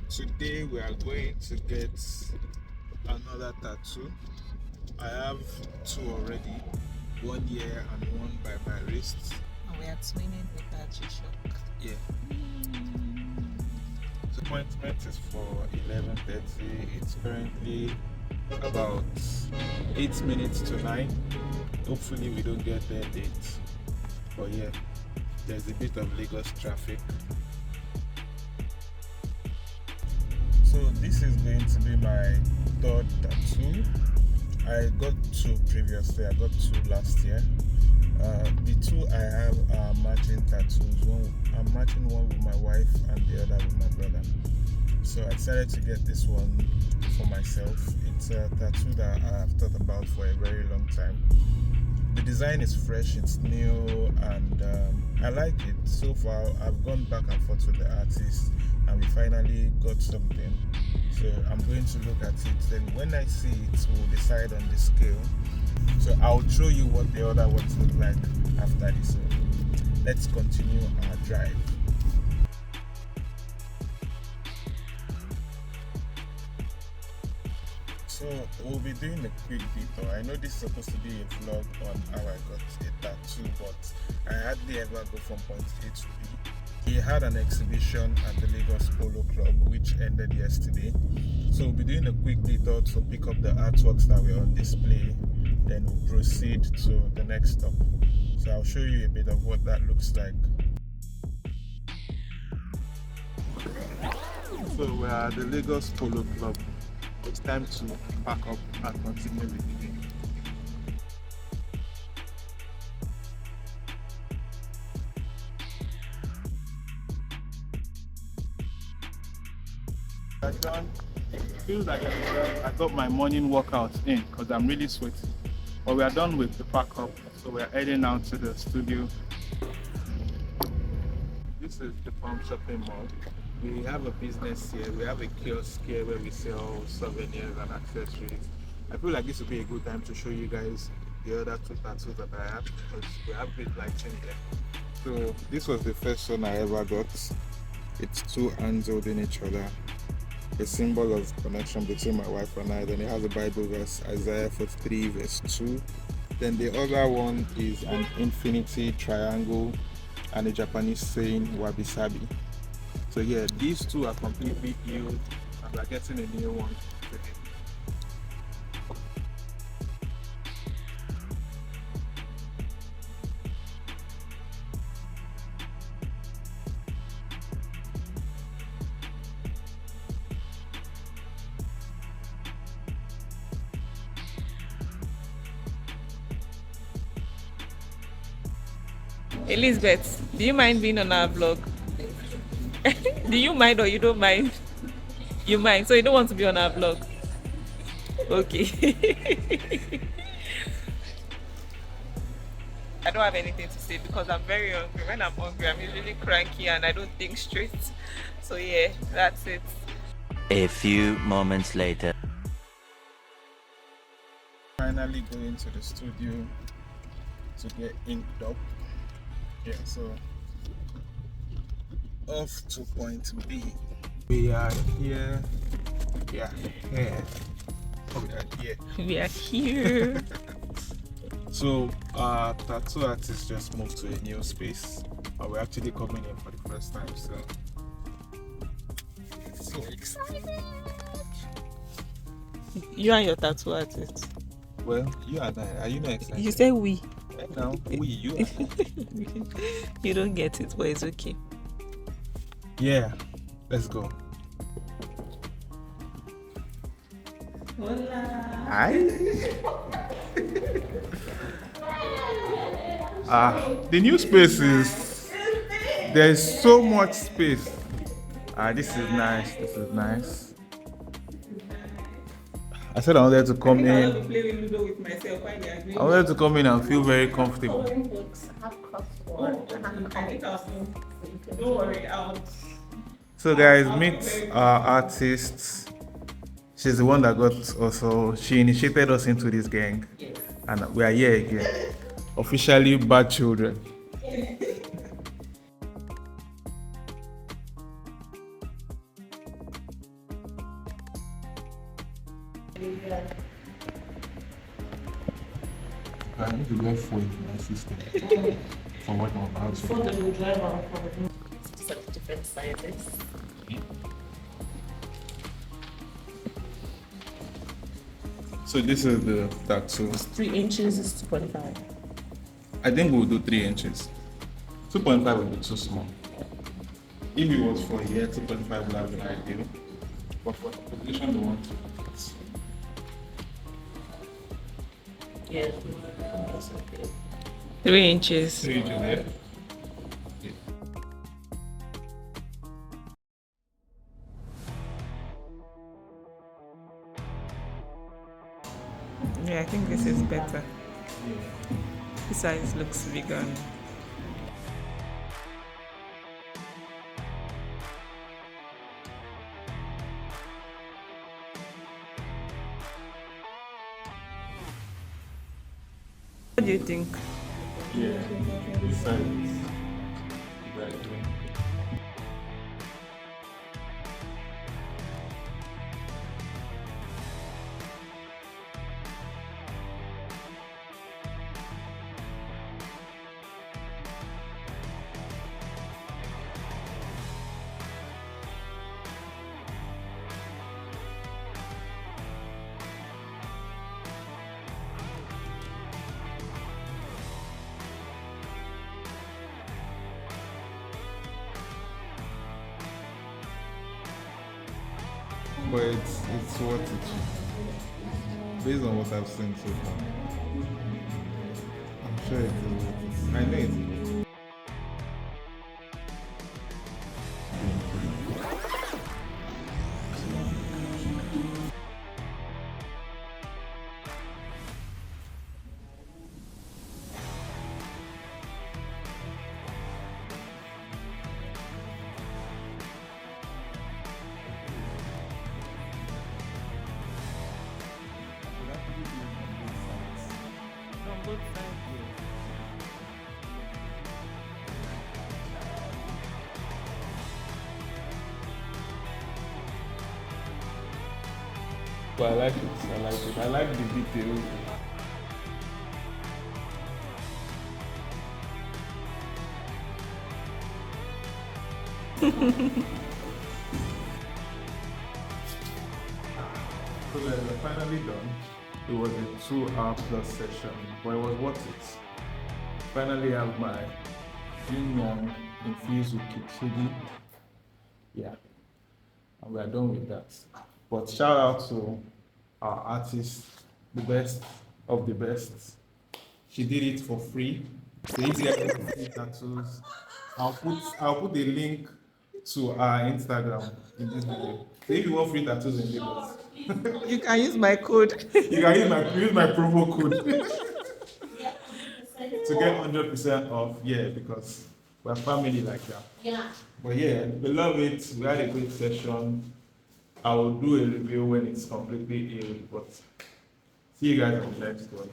Today we are going to get another tattoo. I have two already, one here and one by my wrist. And we are twinning with our G-Shock. Yeah. The appointment is for 11:30. It's currently about 8 minutes to 9. Hopefully we don't get there late. But yeah, there's a bit of Lagos traffic. So this is going to be my third tattoo. I got two previously. I got two last year. The two I have are matching tattoos. I'm matching one with my wife and the other with my brother. So I decided to get this one for myself. It's a tattoo that I've thought about for a very long time. The design is fresh, it's new, and I like it. So far, I've gone back and forth with the artist, and we finally got something. So I'm going to look at it. Then when I see it, we'll decide on the scale. So I'll show you what the other ones look like after this. So let's continue our drive. So we'll be doing a quick detour. I know this is supposed to be a vlog on how I got a tattoo, but I hardly ever go from point A to B. He had an exhibition at the Lagos Polo Club, which ended yesterday. So we'll be doing a quick detour to pick up the artworks that were on display. Then we'll proceed to the next stop. So I'll show you a bit of what that looks like. So we're at the Lagos Polo Club. It's time to pack up and continue with the day. It feels like I got my morning workout in because I'm really sweaty. But we are done with the pack up, so we're heading out to the studio. This is the Farm Shopping Mall. We have a business here. We have a kiosk here where we sell souvenirs and accessories. I feel like this would be a good time to show you guys the other two tattoos that I have because we have great lighting here. So this was the first one I ever got. It's two hands holding each other. A symbol of connection between my wife and I. Then it has a Bible verse, Isaiah 43 verse 2. Then the other one is an infinity triangle and a Japanese saying wabi sabi. So yeah, these two are completely healed and we're getting a new one today. Elizabeth, do you mind being on our vlog? Do you mind or you don't mind? You mind, so you don't want to be on our vlog? Okay. I don't have anything to say because I'm very hungry. When I'm hungry, I'm usually cranky and I don't think straight. So yeah, that's it. A few moments later. Finally going to the studio to get inked up. Yeah, so off to point B. We are here. Yeah, here. Oh, we are here. We are here. So tattoo artist just moved to a new space. We're actually coming in for the first time, so excited. You and your tattoo artist. Well, you and I, are you not excited? You say we. Right now, you and I. You don't get it, but it's okay. Yeah, let's go. Hola. Hi. The new space is, there's so much space. This is nice. This is nice. I said I wanted to come in. I wanted to come in and feel very comfortable. Don't worry, So guys, meet our artist. She's the one that got also, she initiated us into this gang. Yes. And we are here again. Officially bad children. I need to get food in my system for what I'm about to do. These are the different sizes. So this is the tattoo. 3 inches is 2.5. I think we'll do 3 inches. 2.5 would be too small. If it was for here, 2.5 would have been ideal. But for the position we want to put, Yeah. 3 inches. 3 inches there. Yeah, I think this is better. This size looks vegan. What do you think? Yeah, this side is very good. But it's worth it. Based on what I've seen so far. I'm sure it is worth it. I know it is. On both sides. But I like it. I like it. I like the details. So we're finally done. It was a 2-hour plus session, but it was worth it. Finally have my yin yang infused with kitchidi. Yeah, and we are done with that. But shout out to our artist, the best of the best. She did it for free. So if you guys want to see tattoos, I'll put the link to our Instagram in this video. So if you want free tattoos in Lagos, You can use my code. you can use my promo code to get 100% off. Yeah, because we're family like that. Yeah. But yeah, we love it. We had a great session. I will do a review when it's completely healed. But see you guys on the next one.